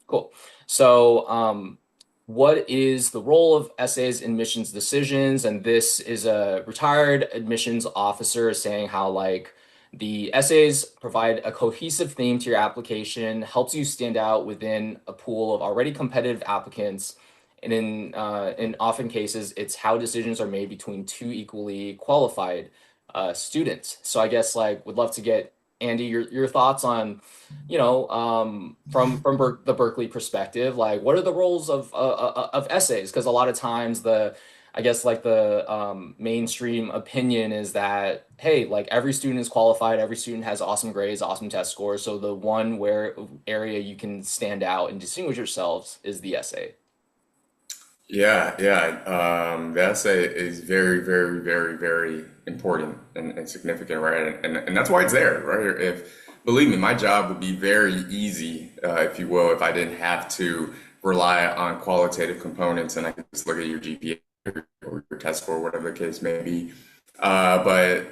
Cool. So, what is the role of essays in admissions decisions? And this is a retired admissions officer saying how like the essays provide a cohesive theme to your application, helps you stand out within a pool of already competitive applicants. And in often cases, it's how decisions are made between two equally qualified students. So I guess like would love to get Andy your thoughts on from the Berkeley perspective, like what are the roles of essays? Because a lot of times I guess like the mainstream opinion is that hey, like every student is qualified, every student has awesome grades, awesome test scores, so the one where area you can stand out and distinguish yourselves is the essay. Yeah, yeah. The essay is very, very, very, very important and significant, right? And that's why it's there, right? If believe me, my job would be very easy, if you will, if I didn't have to rely on qualitative components and I could just look at your GPA or your test score, whatever the case may be. But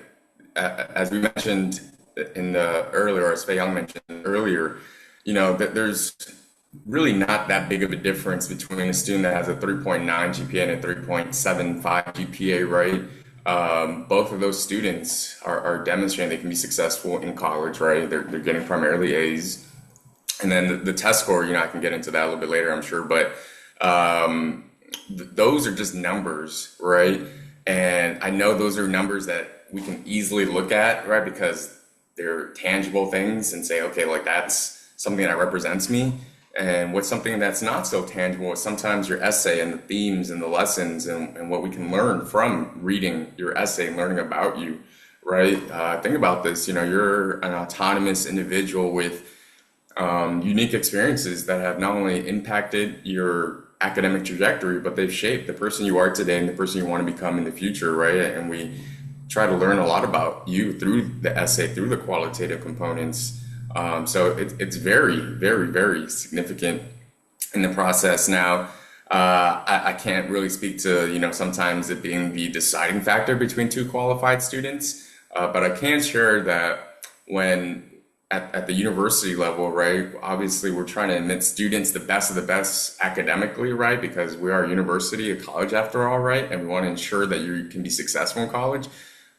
as we mentioned in the earlier, or as Fei Young mentioned earlier, that there's really not that big of a difference between a student that has a 3.9 GPA and a 3.75 GPA, right? Both of those students are demonstrating they can be successful in college, right? They're getting primarily A's. And then the test score, I can get into that a little bit later, I'm sure, but those are just numbers, right? And I know those are numbers that we can easily look at, right? Because they're tangible things and say, okay, like that's something that represents me. And what's something that's not so tangible is sometimes your essay and the themes and the lessons and what we can learn from reading your essay and learning about you, right? Think about this, you're an autonomous individual with unique experiences that have not only impacted your academic trajectory, but they've shaped the person you are today and the person you want to become in the future, right? And we try to learn a lot about you through the essay, through the qualitative components. So it's very, very, very significant in the process. Now, I can't really speak to, sometimes it being the deciding factor between two qualified students, but I can share that when at the university level, right, obviously we're trying to admit students the best of the best academically, right, because we are a university, a college after all, right, and we want to ensure that you can be successful in college.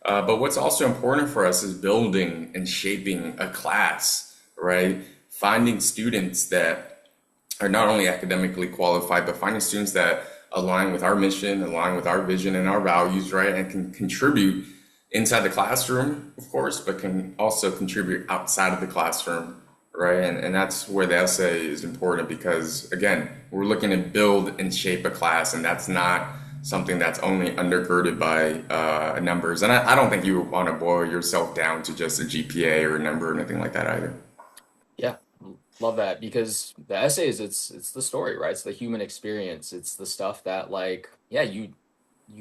But what's also important for us is building and shaping a class, right? Finding students that are not only academically qualified, but finding students that align with our mission, align with our vision and our values, right? And can contribute inside the classroom, of course, but can also contribute outside of the classroom, right? And that's where the essay is important because, again, we're looking to build and shape a class, and that's not something that's only undergirded by numbers. And I don't think you would want to boil yourself down to just a GPA or a number or anything like that either. Yeah, love that because the essays, it's the story, right? It's the human experience. It's the stuff that like, yeah, you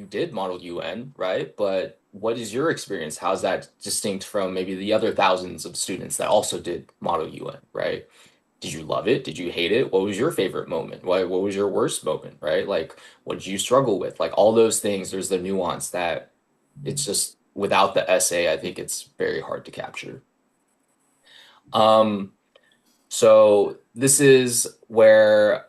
did model UN, right? But what is your experience? How's that distinct from maybe the other thousands of students that also did model UN, right? Did you love it? Did you hate it? What was your favorite moment? What was your worst moment, right? Like, what did you struggle with? Like all those things, there's the nuance that it's just without the essay, I think it's very hard to capture. Um, so this is where,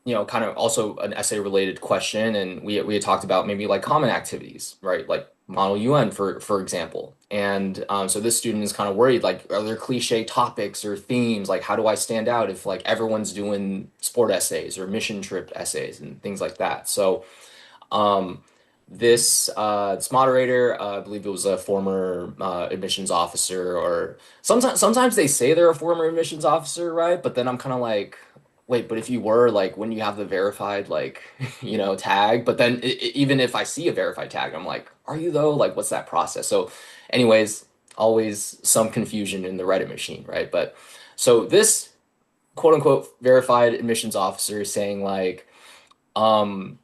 kind of also an essay related question, and we had talked about maybe like common activities, right? Like Model UN for example. And so this student is kind of worried, like, are there cliche topics or themes? Like, how do I stand out if like everyone's doing sport essays or mission trip essays and things like that? So um, this moderator, I believe it was a former admissions officer, or sometimes they say they're a former admissions officer, right? But then I'm kind of like, wait, but if you were like when you have the verified like tag, but then even if I see a verified tag, I'm like, are you though? Like, what's that process? So, anyways, always some confusion in the Reddit machine, right? But so this quote unquote verified admissions officer is saying like, um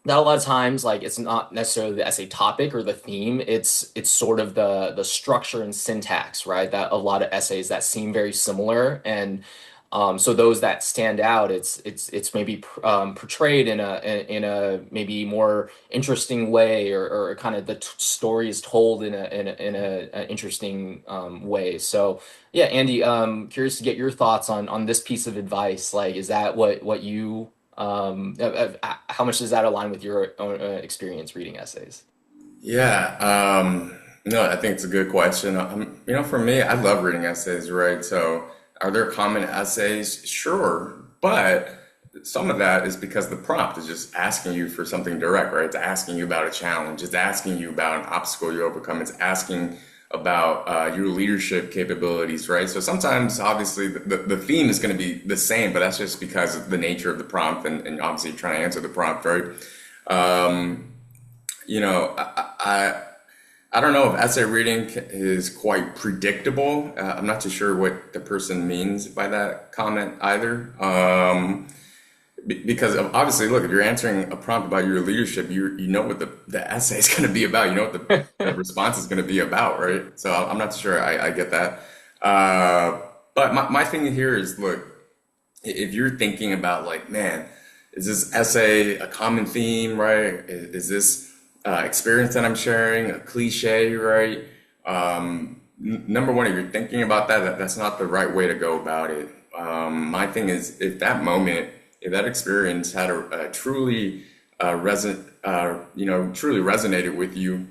that a lot of times like it's not necessarily the essay topic or the theme, it's sort of the structure and syntax, right, that a lot of essays that seem very similar. And So those that stand out, it's maybe portrayed in a maybe more interesting way, or kind of the story is told an interesting way. So yeah, Andy, curious to get your thoughts on this piece of advice. Like, is that what you how much does that align with your own experience reading essays? Yeah, no, I think it's a good question. For me, I love reading essays, right? So, are there common essays? Sure, but some of that is because the prompt is just asking you for something direct, right? It's asking you about a challenge. It's asking you about an obstacle you overcome. It's asking about your leadership capabilities, right? So sometimes, obviously, the theme is going to be the same, but that's just because of the nature of the prompt and obviously trying to answer the prompt, right? Um, you know, I don't know if essay reading is quite predictable. I'm not too sure what the person means by that comment either. Because obviously, look, if you're answering a prompt about your leadership, you know what the essay is going to be about. You know what the response is going to be about, right? So I'm not sure I get that. But my thing here is, look, if you're thinking about like, man, is this essay a common theme, right? Is this experience that I'm sharing a cliche, right? Number one, if you're thinking about that's not the right way to go about it. My thing is, if that experience had a truly truly resonated with you,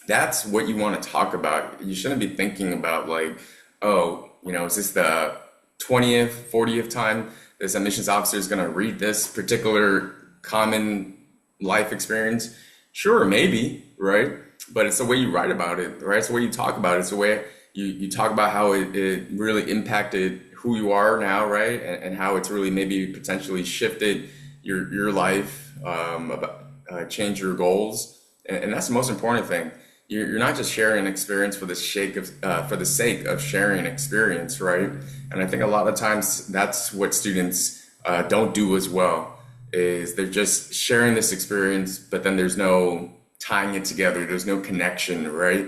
that's what you want to talk about. You shouldn't be thinking about like, oh, is this the 20th, 40th time this admissions officer is going to read this particular common life experience? Sure, maybe, right? But it's the way you write about it, right? It's the way you talk about it. It's the way you talk about how it really impacted who you are now, right? And how it's really maybe potentially shifted your life, change your goals. And that's the most important thing. You're not just sharing an experience for for the sake of sharing an experience, right? And I think a lot of times that's what students don't do as well, is they're just sharing this experience, but then there's no tying it together. There's no connection, right?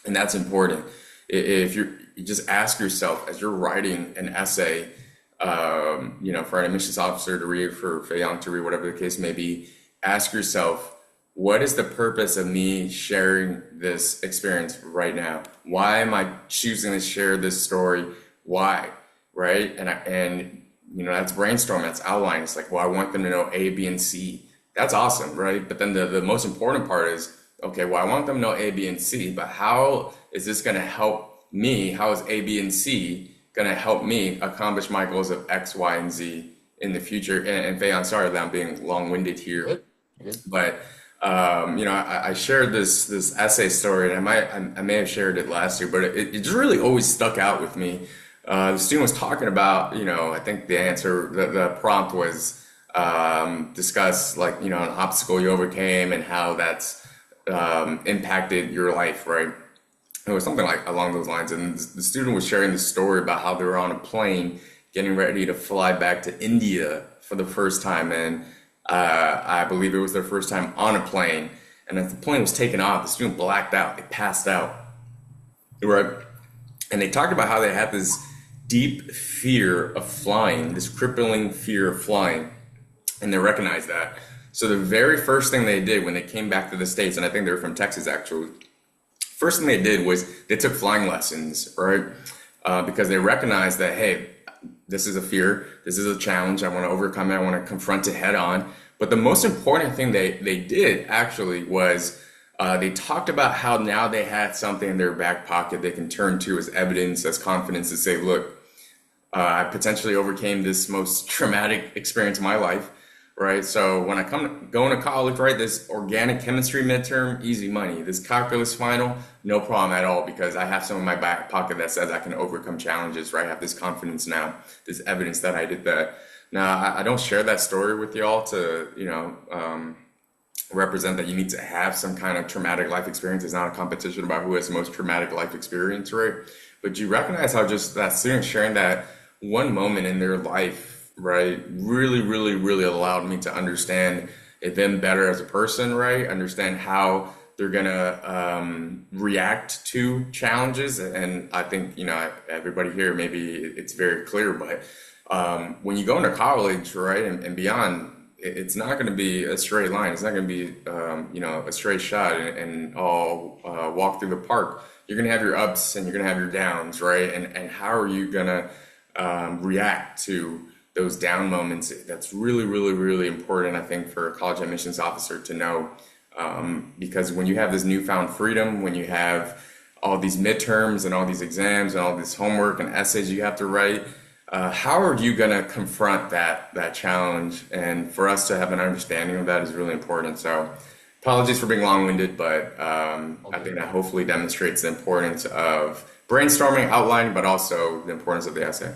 And that's important. If you just ask yourself as you're writing an essay, for an admissions officer to read, for Fayong to read, whatever the case may be, ask yourself, what is the purpose of me sharing this experience right now? Why am I choosing to share this story? Why? Right? That's brainstorm, that's outline. It's like, well, I want them to know A, B, and C. That's awesome, right? But then the most important part is, okay, well, I want them to know A, B, and C, but how is this going to help me? How is A, B, and C going to help me accomplish my goals of X, Y, and Z in the future? And Faye, I'm sorry that I'm being long-winded here, Good. You're good. but I shared this essay story, and I may have shared it last year, but it just really always stuck out with me. The student was talking about, I think the prompt was discuss like, an obstacle you overcame and how that's impacted your life, right? It was something like along those lines. And the student was sharing the story about how they were on a plane getting ready to fly back to India for the first time. And I believe it was their first time on a plane. And as the plane was taking off, the student blacked out. They passed out, right? And they talked about how they had this deep fear of flying, this crippling fear of flying. And they recognized that. So the very first thing they did when they came back to the States, and I think they were from Texas actually, first thing they did was they took flying lessons, right? Because they recognized that, hey, this is a fear, this is a challenge, I want to overcome it, I want to confront it head on. But the most important thing they did actually was they talked about how now they had something in their back pocket they can turn to as evidence, as confidence to say, look, I potentially overcame this most traumatic experience of my life, right? So when I going to college, right, this organic chemistry midterm, easy money. This calculus final, no problem at all, because I have some in my back pocket that says I can overcome challenges, right? I have this confidence now, this evidence that I did that. Now, I don't share that story with y'all to, represent that you need to have some kind of traumatic life experience. It's not a competition about who has the most traumatic life experience, right? But you recognize how just that student sharing that one moment in their life, right, really, really, really allowed me to understand them better as a person, right? Understand how they're gonna react to challenges. And I think, everybody here, maybe it's very clear, but When you go into college, right, and beyond, it's not going to be a straight line. It's not going to be, a straight shot and all walk through the park. You're going to have your ups and you're going to have your downs, right? And how are you going to react to those down moments? That's really, really, really important, I think, for a college admissions officer to know. Because when you have this newfound freedom, when you have all these midterms and all these exams and all this homework and essays you have to write, how are you going to confront that challenge? And for us to have an understanding of that is really important. So, apologies for being long-winded, but All I think good. that hopefully demonstrates the importance of brainstorming, outlining, but also the importance of the essay.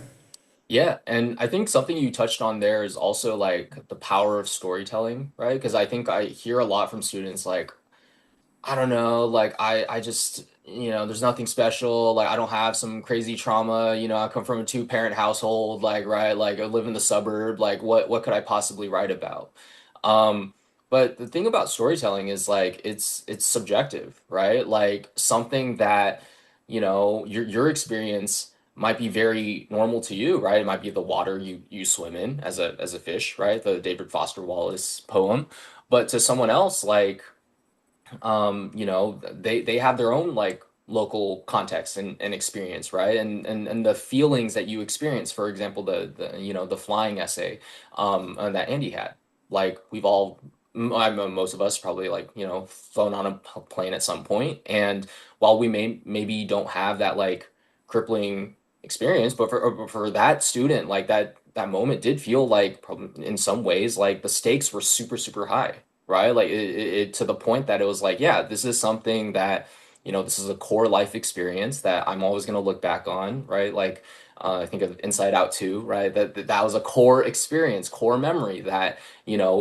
Yeah, and I think something you touched on there is also like the power of storytelling, right? Because I think I hear a lot from students like, I don't know, like I just, there's nothing special. Like I don't have some crazy trauma. I come from a two-parent household, like right, like I live in the suburb. Like what could I possibly write about? Um, but the thing about storytelling is like it's subjective, right? Like something that, your experience might be very normal to you, right? It might be the water you swim in as a fish, right? The David Foster Wallace poem. But to someone else, like they have their own like local context and experience, right? And the feelings that you experience, for example, the flying essay that Andy had. Like we've all I know most of us probably like, flown on a plane at some point. And while we maybe don't have that like crippling experience, but for that student, like that moment did feel like probably in some ways like the stakes were super, super high, right? Like it to the point that it was like, yeah, this is something that, this is a core life experience that I'm always going to look back on, right? Like I think of Inside Out 2, right? That was a core experience, core memory that,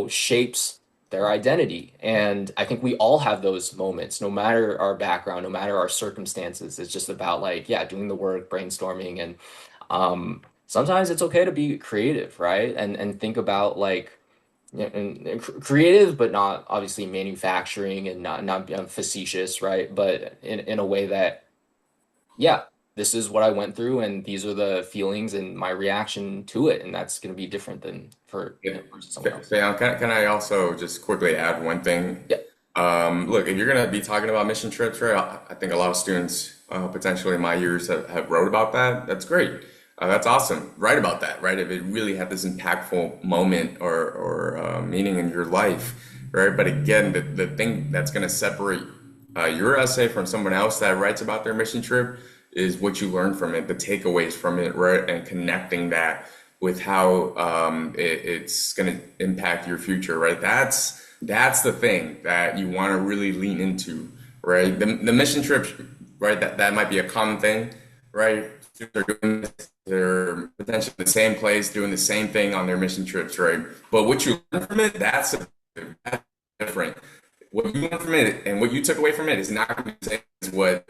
shapes their identity. And I think we all have those moments, no matter our background, no matter our circumstances. It's just about like, yeah, doing the work, brainstorming, and sometimes it's okay to be creative, right? And think about like yeah, and creative, but not obviously manufacturing and not facetious, right? But in a way that, yeah, this is what I went through, and these are the feelings and my reaction to it, and that's going to be different than for Yeah. versus someone else. Fayon, can I also just quickly add one thing? Yeah, Look, if you're going to be talking about mission trips, right, I think a lot of students, potentially in my years, have wrote about that. That's great. That's awesome. Write about that, right? If it really had this impactful moment or meaning in your life, right? But again, the thing that's going to separate your essay from someone else that writes about their mission trip is what you learn from it, the takeaways from it, right? And connecting that with how it's going to impact your future, right? That's the thing that you want to really lean into, right? The mission trips, right? That might be a common thing, right? They're doing this, they're potentially in the same place, doing the same thing on their mission trips, right? But what you learn from it, that's different. What you learn from it and what you took away from it is not going to be the same as what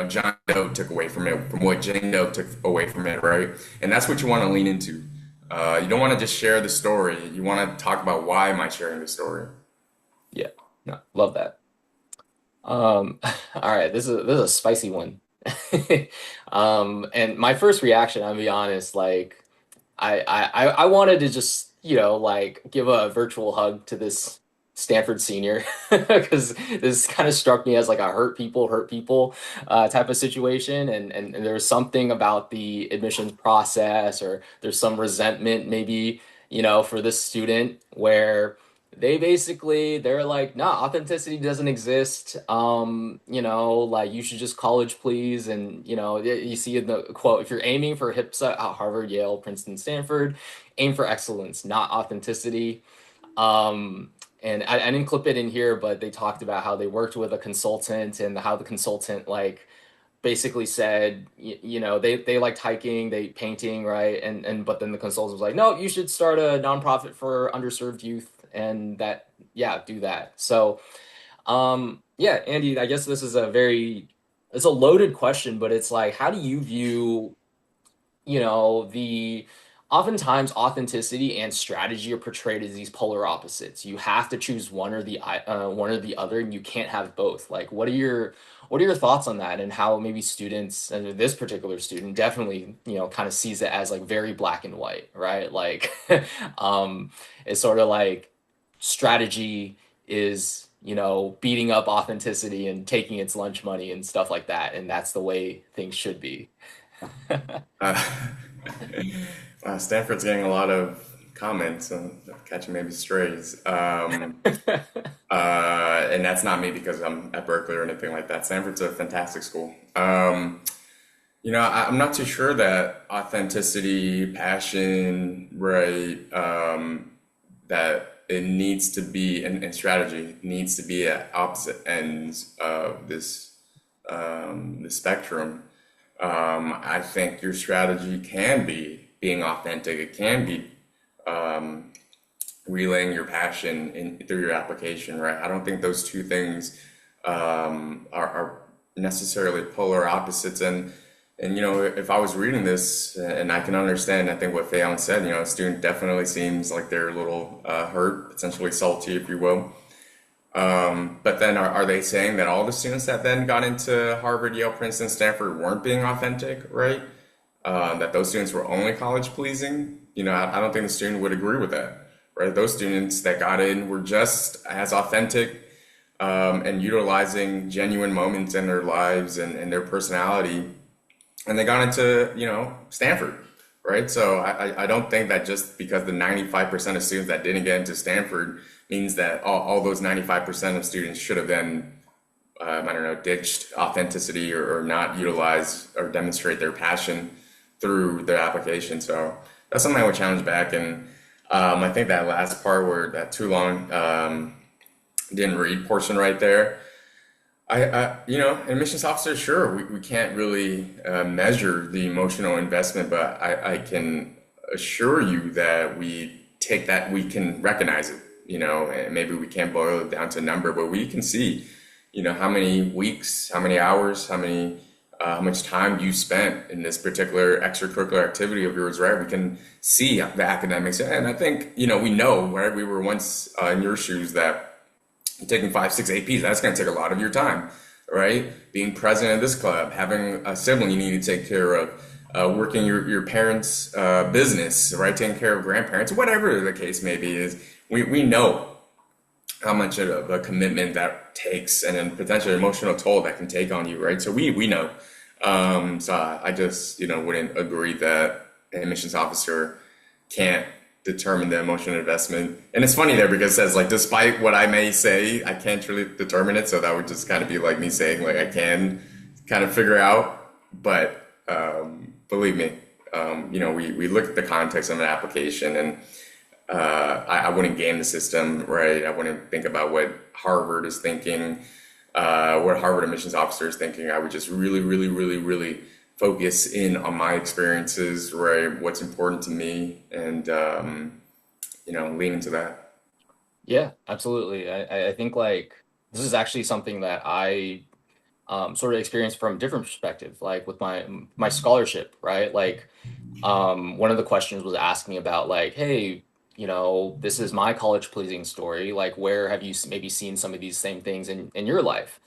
John Doe took away from it, from what Jane Doe took away from it, right? And that's what you want to lean into. You don't want to just share the story. You want to talk about why am I sharing the story. yeah, no, love that. All right, this is a spicy one. And my first reaction, I'll be honest, like I wanted to just, like give a virtual hug to this Stanford senior because this kind of struck me as like a hurt people type of situation. And there's something about the admissions process, or there's some resentment maybe, for this student where they're like, nah, authenticity doesn't exist. Like you should just college please. And you see in the quote, if you're aiming for HIPSA at Harvard, Yale, Princeton, Stanford, aim for excellence, not authenticity. And I didn't clip it in here, but they talked about how they worked with a consultant and how the consultant like basically said, they liked hiking, they painting, right? And but then the consultant was like, no, you should start a nonprofit for underserved youth, and that, yeah, do that. So, yeah, Andy, I guess this is it's a loaded question, but it's like, how do you view, the oftentimes authenticity and strategy are portrayed as these polar opposites. You have to choose one or the other, and you can't have both. Like, what are your thoughts on that, and how maybe students, and this particular student definitely, kind of sees it as like very black and white, right? Like, um, it's sort of like strategy is, beating up authenticity and taking its lunch money and stuff like that, and that's the way things should be. Uh, Stanford's getting a lot of comments and catching maybe strays. And that's not me because I'm at Berkeley or anything like that. Stanford's a fantastic school. I'm not too sure that authenticity, passion, right, that it needs to be, and strategy needs to be at opposite ends of the spectrum. I think your strategy can be being authentic. It can be relaying your passion through your application, right? I don't think those two things are necessarily polar opposites. And if I was reading this, and I can understand, I think what Fayon said, a student definitely seems like they're a little hurt, potentially salty, if you will. But then are they saying that all the students that then got into Harvard, Yale, Princeton, Stanford weren't being authentic, right? That those students were only college pleasing? I don't think the student would agree with that, right? Those students that got in were just as authentic and utilizing genuine moments in their lives and their personality. And they got into, Stanford, right? So I don't think that just because the 95% of students that didn't get into Stanford means that all those 95% of students should have then, I don't know, ditched authenticity or not utilize or demonstrate their passion through their application. So that's something I would challenge back. And I think that last part where that too long didn't read portion right there. Admissions officers, sure, we can't really measure the emotional investment, but I can assure you that we take that, we can recognize it, and maybe we can't boil it down to a number, but we can see, how many weeks, how many hours, how much time you spent in this particular extracurricular activity of yours, right? We can see the academics. And I think, we know, right? We were once in your shoes that taking 5, 6 APs, that's going to take a lot of your time, right? Being president of this club, having a sibling you need to take care of, working your parents' business, right? Taking care of grandparents, whatever the case may be, is we know how much of a commitment that takes and then potentially emotional toll that can take on you, right? So we know. So I just, wouldn't agree that an admissions officer can't determine the emotional investment. And it's funny there because it says like, despite what I may say, I can't really determine it. So that would just kind of be like me saying like, I can kind of figure out, but believe me, we look at the context of an application and I wouldn't game the system, right? I wouldn't think about what Harvard is thinking, what Harvard admissions officer is thinking. I would just really, really, really, really focus in on my experiences, right? What's important to me, and lean into that. Yeah, absolutely. I think like this is actually something that I sort of experienced from a different perspective, like with my scholarship, right? Like one of the questions was asking about like, hey, this is my college pleasing story. Like, where have you maybe seen some of these same things in your life?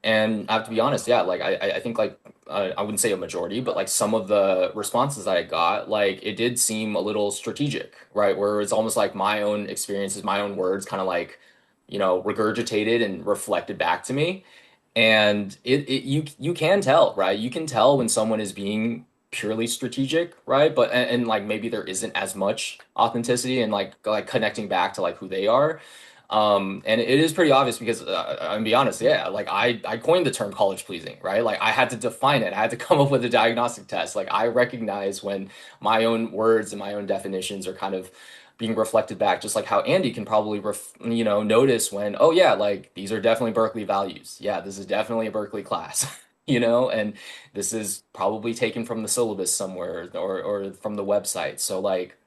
And I have to be honest, yeah, like I think like I wouldn't say a majority, but like some of the responses that I got, like it did seem a little strategic, right? Where it's almost like my own experiences, my own words, kind of like, regurgitated and reflected back to me. And you can tell, right? You can tell when someone is being purely strategic, right? But and like maybe there isn't as much authenticity and like connecting back to like who they are. And it is pretty obvious because I'm gonna be honest, yeah, like I coined the term college pleasing, right? Like I had to define it. I had to come up with a diagnostic test. Like I recognize when my own words and my own definitions are kind of being reflected back, just like how Andy can probably notice when, oh yeah, like these are definitely Berkeley values. Yeah, this is definitely a Berkeley class. And this is probably taken from the syllabus somewhere or from the website. So like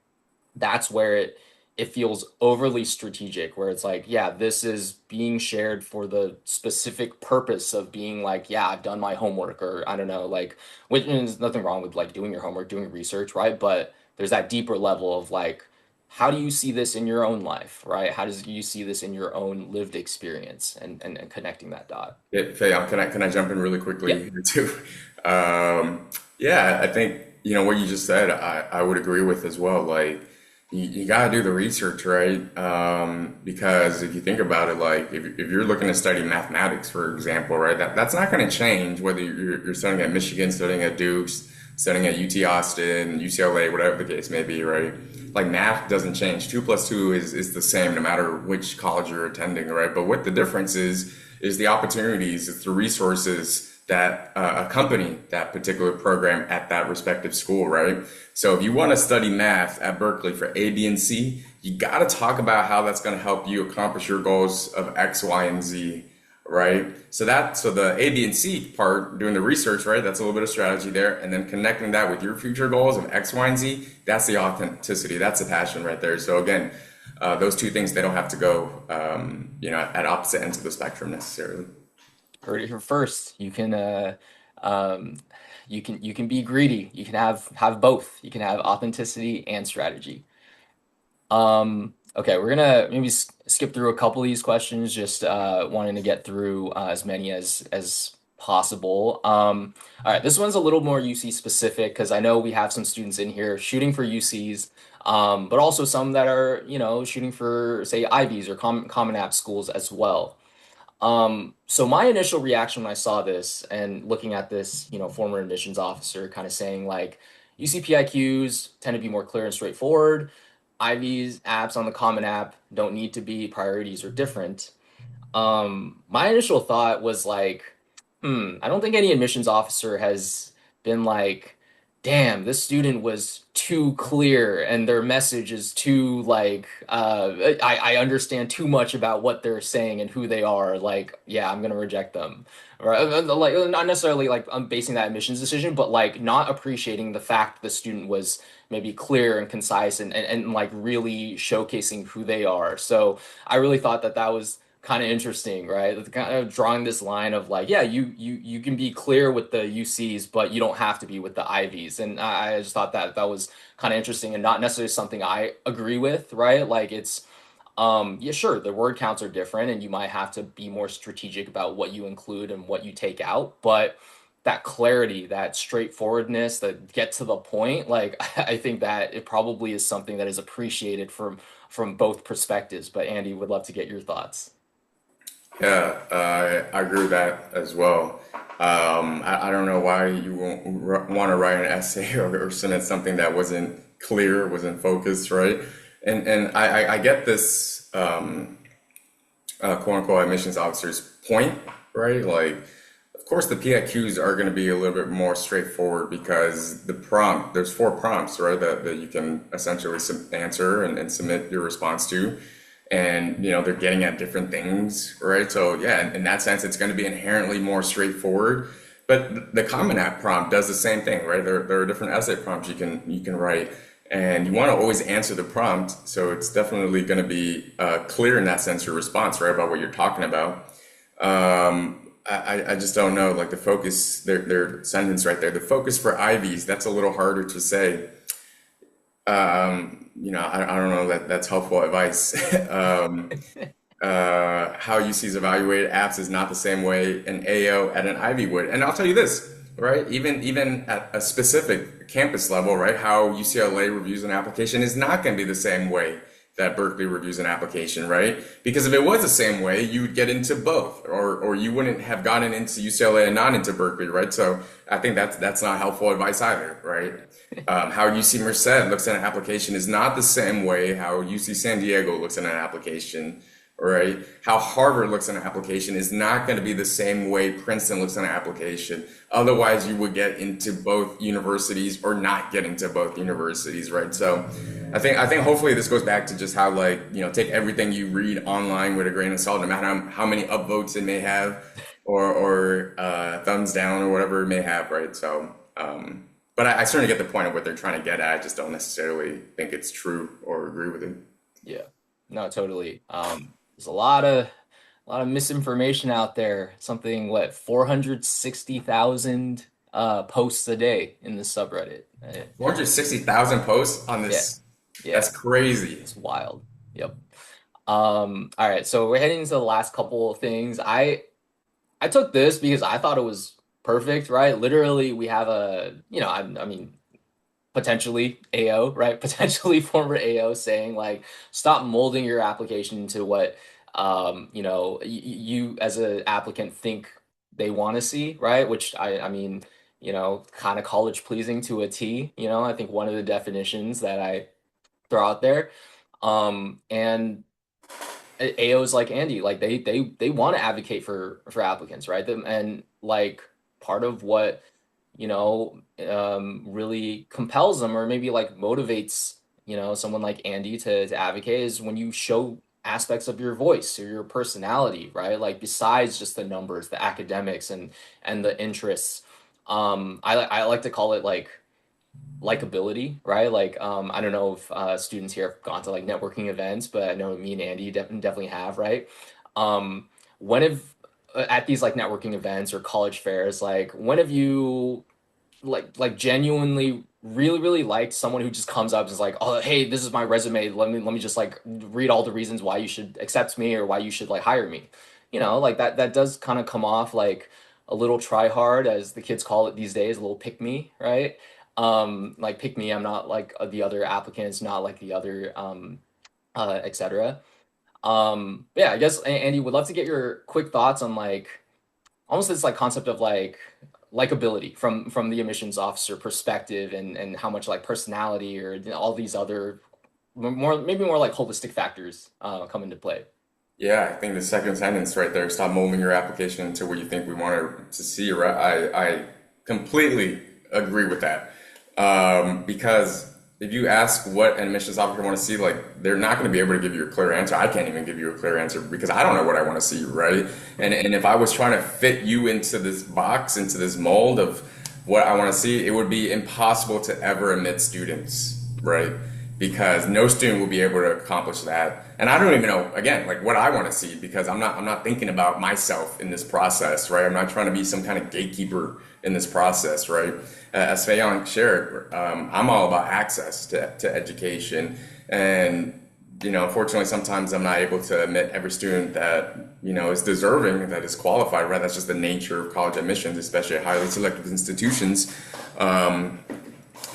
that's where it feels overly strategic, where it's like, yeah, this is being shared for the specific purpose of being like, yeah, I've done my homework, or I don't know, like, which is nothing wrong with like doing your homework, doing research, right? But there's that deeper level of like, how do you see this in your own life, right? How does you see this in your own lived experience and connecting that dot? Yeah, Faye, can I jump in really Yeah. quickly here too? Yeah, I think what you just said, I would agree with as well. Like you gotta do the research, right? Because if you think about it, like if you're looking to study mathematics, for example, right, that's not going to change whether you're studying at Michigan, studying at Duke's, studying at UT Austin, UCLA, whatever the case may be, right? Like math doesn't change. Two plus two is the same no matter which college you're attending, right? But what the difference is the opportunities, it's the resources that accompany that particular program at that respective school, right? So if you want to study math at Berkeley for A, B, and C, you got to talk about how that's going to help you accomplish your goals of X, Y, and Z, right? So the A, B, and C part, doing the research, right? That's a little bit of strategy there, and then connecting that with your future goals of X, Y, and Z. That's the authenticity. That's the passion right there. So again, those two things, they don't have to go, at opposite ends of the spectrum necessarily. Heard it here first. Um, you can be greedy. You can have both. You can have authenticity and strategy. Okay, we're gonna maybe skip through a couple of these questions, just wanting to get through as many as possible. All right, this one's a little more UC specific because I know we have some students in here shooting for UCs, but also some that are, shooting for say Ivies or common app schools as well. So my initial reaction when I saw this and looking at this, former admissions officer kind of saying like UCPIQs tend to be more clear and straightforward. IVs, apps on the Common App don't need to be, priorities are different. My initial thought was like, I don't think any admissions officer has been like, damn, this student was too clear and their message is too like, I understand too much about what they're saying and who they are. Like, yeah, I'm gonna reject them. Right? Like, not necessarily like I'm basing that admissions decision, but like not appreciating the fact the student was maybe clear and concise and like really showcasing who they are. So I really thought that that was kind of interesting, right? Kind of drawing this line of like, yeah, you can be clear with the UCs, but you don't have to be with the IVs. And I just thought that that was kind of interesting and not necessarily something I agree with, right? Like it's yeah, sure, the word counts are different and you might have to be more strategic about what you include and what you take out, but that clarity, that straightforwardness, that get to the point, like I think that it probably is something that is appreciated from both perspectives. But Andy, would love to get your thoughts. Yeah, I agree with that as well. I don't know why you won't want to write an essay or submit something that wasn't clear, wasn't focused, right? And I get this quote unquote admissions officer's point, right? Like, of course, the PIQs are going to be a little bit more straightforward because there's four prompts, right, that you can essentially answer and submit your response to. And, they're getting at different things, right? So, yeah, in that sense, it's going to be inherently more straightforward. But the Common App prompt does the same thing, right? There are different essay prompts you can write, and you want to always answer the prompt. So it's definitely going to be clear in that sense, your response, right, about what you're talking about. I just don't know, like the focus, their sentence right there, the focus for IVs, that's a little harder to say. I don't know that that's helpful advice. How UC's evaluated apps is not the same way an AO at an Ivy would. And I'll tell you this, right? Even at a specific campus level, right? How UCLA reviews an application is not going to be the same way that Berkeley reviews an application, right? Because if it was the same way, you would get into both, or you wouldn't have gotten into UCLA and not into Berkeley, right? So I think that's not helpful advice either, right? How UC Merced looks at an application is not the same way how UC San Diego looks at an application, right? How Harvard looks at an application is not going to be the same way Princeton looks at an application. Otherwise, you would get into both universities or not get into both universities, right? So I think hopefully this goes back to just how, like, take everything you read online with a grain of salt, no matter how many upvotes it may have, or thumbs down or whatever it may have, right? So but I certainly get the point of what they're trying to get at. I just don't necessarily think it's true or agree with it. Yeah, no, totally. There's a lot of misinformation out there. Something, what, 460,000 posts a day in this subreddit. 460,000 posts on Yeah, this. That's yeah, crazy. it's wild. Yep. All right, so we're heading into the last couple of things. I took this because I thought it was perfect, right? Literally, we have I mean, potentially AO, right? Potentially former AO saying like, stop molding your application into what, you as an applicant think they want to see, right? Which I mean, kind of college pleasing to a T, I think one of the definitions that I throw out there. And AOs like Andy, like they want to advocate for applicants, right? And like part of what really compels them or maybe like motivates someone like Andy to advocate is when you show aspects of your voice or your personality, right? Like besides just the numbers, the academics and the interests. I like to call it like likability, right? Like, I don't know if students here have gone to like networking events, but I know me and Andy definitely have, right? Um, when have at these like networking events or college fairs, like when have you like genuinely really liked someone who just comes up and is like, oh hey, this is my resume. Let me just like read all the reasons why you should accept me or why you should like hire me. Like that does kind of come off like a little try hard, as the kids call it these days, a little pick me, right? Like pick me, I'm not like the other applicants, not like the other etc. Yeah, I guess Andy would love to get your quick thoughts on like almost this like concept of like likability from the admissions officer perspective, and how much like personality or all these other more maybe more like holistic factors come into play. Yeah, I think the second sentence right there, stop molding your application into what you think we want to see, right? I completely agree with that. Because if you ask what an admissions officer want to see, like they're not going to be able to give you a clear answer. I can't even give you a clear answer because I don't know what I want to see, right? And if I was trying to fit you into this box, into this mold of what I want to see, it would be impossible to ever admit students, right? Because no student will be able to accomplish that. And I don't even know, again, like what I want to see because I'm not thinking about myself in this process, right? I'm not trying to be some kind of gatekeeper in this process, right? As Fayon shared, I'm all about access to education. And, unfortunately, sometimes I'm not able to admit every student that, is deserving, that is qualified, right? That's just the nature of college admissions, especially at highly selective institutions. Um,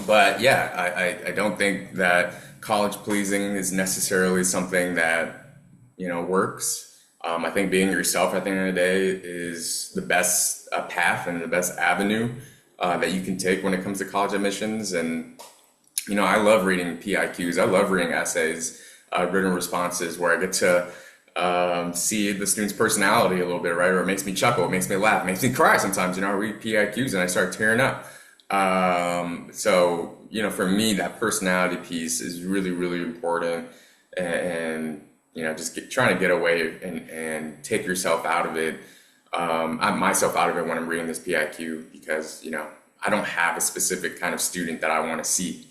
but yeah, I don't think that college pleasing is necessarily something that, works. I think being yourself at the end of the day is the best path and the best avenue that you can take when it comes to college admissions. And, I love reading PIQs. I love reading essays, written responses where I get to see the student's personality a little bit, right? Or it makes me chuckle, it makes me laugh, it makes me cry sometimes. I read PIQs and I start tearing up. So, for me, that personality piece is really, really important. And just trying to get away and take yourself out of it. I'm myself out of it when I'm reading this PIQ because, I don't have a specific kind of student that I want to see.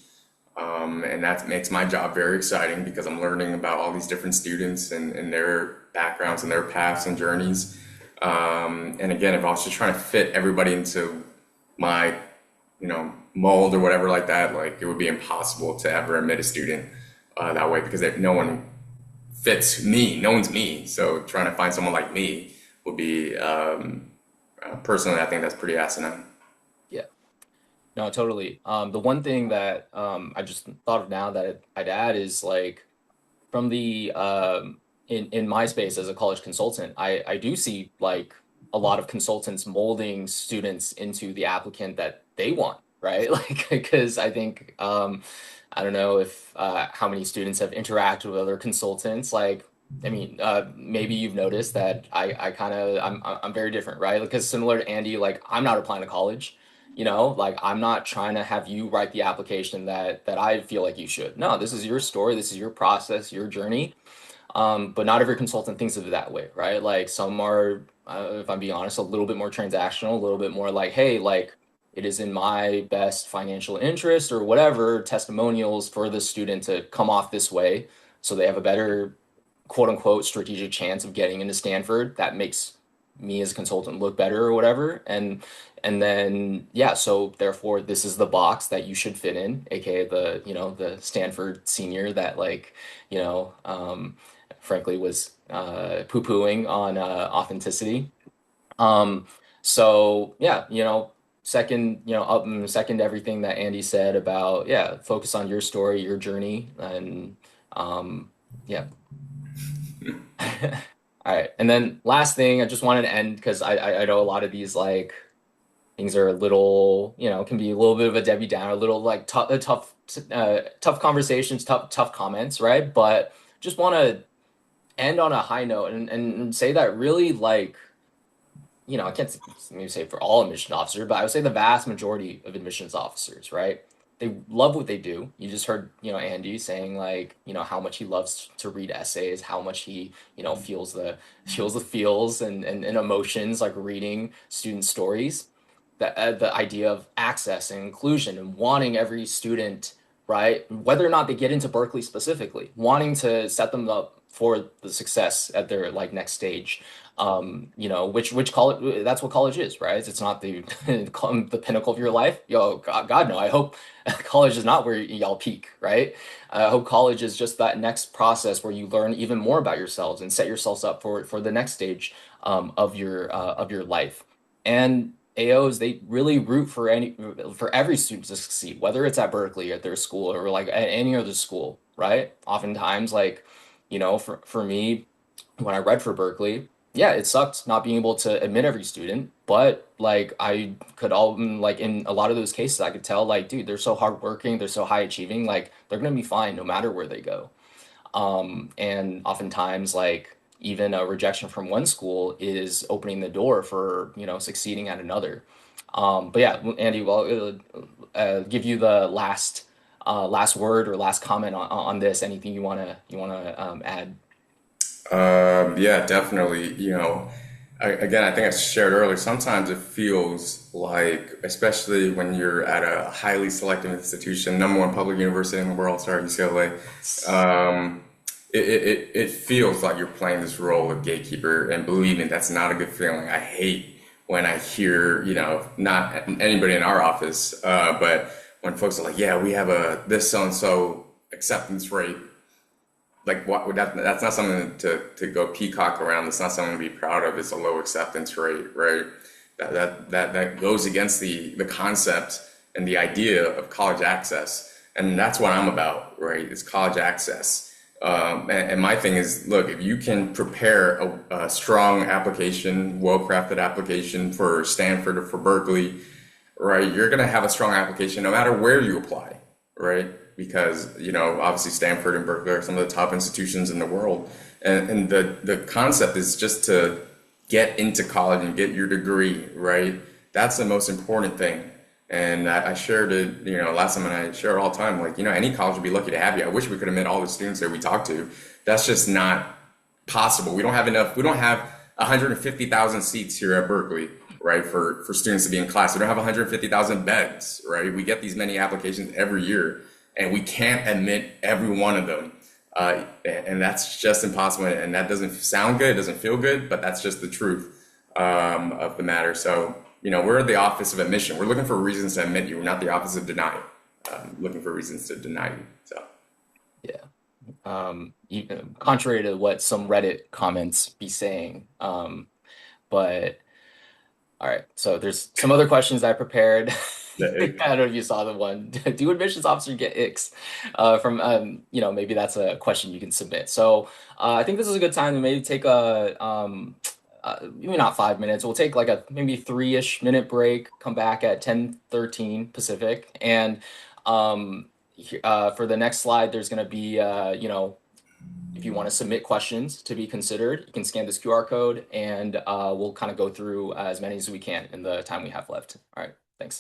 And that makes my job very exciting because I'm learning about all these different students and their backgrounds and their paths and journeys. And again, if I was just trying to fit everybody into my mold or whatever like that, like it would be impossible to ever admit a student that way because no one fits me. No one's me. So trying to find someone like me would be, personally, I think that's pretty asinine. Yeah, no, totally. The one thing that I just thought of now that I'd add is like from the in my space as a college consultant, I do see like a lot of consultants molding students into the applicant that they want, right? Like because I think I don't know if how many students have interacted with other consultants. Like, I mean, maybe you've noticed that I kind of I'm very different, right? Because similar to Andy, like I'm not applying to college. Like I'm not trying to have you write the application that I feel like you should. No, this is your story, this is your process, your journey. But not every consultant thinks of it that way, right? Like some are, if I'm being honest, a little bit more transactional, a little bit more like, hey, like it is in my best financial interest or whatever testimonials for the student to come off this way so they have a better quote unquote strategic chance of getting into Stanford. That makes me as a consultant look better or whatever. And then yeah, so therefore this is the box that you should fit in, aka the, the Stanford senior that like, frankly was poo-pooing on authenticity. Um, so yeah, second, second everything that Andy said about, yeah, focus on your story, your journey, and yeah. All right. And then last thing, I just wanted to end because I know a lot of these like things are a little, can be a little bit of a Debbie Downer, a little like tough conversations, tough comments, right? But just want to end on a high note and say that really like I can't maybe say for all admissions officers, but I would say the vast majority of admissions officers, right? They love what they do. You just heard, Andy saying like, how much he loves to read essays, how much he, feels and emotions like reading student stories. The idea of access and inclusion and wanting every student, right, whether or not they get into Berkeley specifically, wanting to set them up for the success at their like next stage, which college, that's what college is, right? It's not the the pinnacle of your life. Yo, God no. I hope college is not where y'all peak, right? I hope college is just that next process where you learn even more about yourselves and set yourselves up for the next stage of your life. And AOs, they really root for every student to succeed, whether it's at Berkeley at their school or like at any other school, right? Oftentimes, like, for me when I read for Berkeley, yeah, it sucked not being able to admit every student, but like I could all like in a lot of those cases, I could tell like, dude, they're so hardworking, they're so high achieving, like they're gonna be fine no matter where they go. And oftentimes, like even a rejection from one school is opening the door for, succeeding at another. But yeah, Andy, well, give you the last word or last comment on this. Anything you wanna add? Yeah, definitely. Again, I think I shared earlier, sometimes it feels like, especially when you're at a highly selective institution, number one public university in the world, sorry, UCLA, it feels like you're playing this role of gatekeeper. And believe me, that's not a good feeling. I hate when I hear, not anybody in our office, but when folks are like, yeah, we have a this so and so acceptance rate, like what that's not something to go peacock around. It's not something to be proud of. It's a low acceptance rate, right? That goes against the concept and the idea of college access, and that's what I'm about, right? It's college access. And my thing is, look, if you can prepare a strong application, well-crafted application for Stanford or for Berkeley, right, you're going to have a strong application no matter where you apply, right? Because, obviously Stanford and Berkeley are some of the top institutions in the world. And the concept is just to get into college and get your degree, right? That's the most important thing. And I shared it, last time, and I share it all the time. Like, any college would be lucky to have you. I wish we could admit all the students that we talk to. That's just not possible. We don't have enough. We don't have 150,000 seats here at Berkeley, right, for students to be in class. We don't have 150,000 beds, right? We get these many applications every year, and we can't admit every one of them. And that's just impossible. And that doesn't sound good. It doesn't feel good, but that's just the truth of the matter. So, we're the Office of Admission. We're looking for reasons to admit you. We're not the Office of Denial, looking for reasons to deny you. So, Yeah. Contrary to what some Reddit comments be saying. But all right, so there's some other questions I prepared. I yeah, don't know if you saw the one. Do admissions officers get icks? From maybe that's a question you can submit. So I think this is a good time to maybe take a maybe not 5 minutes. We'll take like a maybe 3-ish minute break. Come back at 10:13 Pacific, and for the next slide, there's going to be if you want to submit questions to be considered, you can scan this QR code and we'll kind of go through as many as we can in the time we have left. All right, thanks.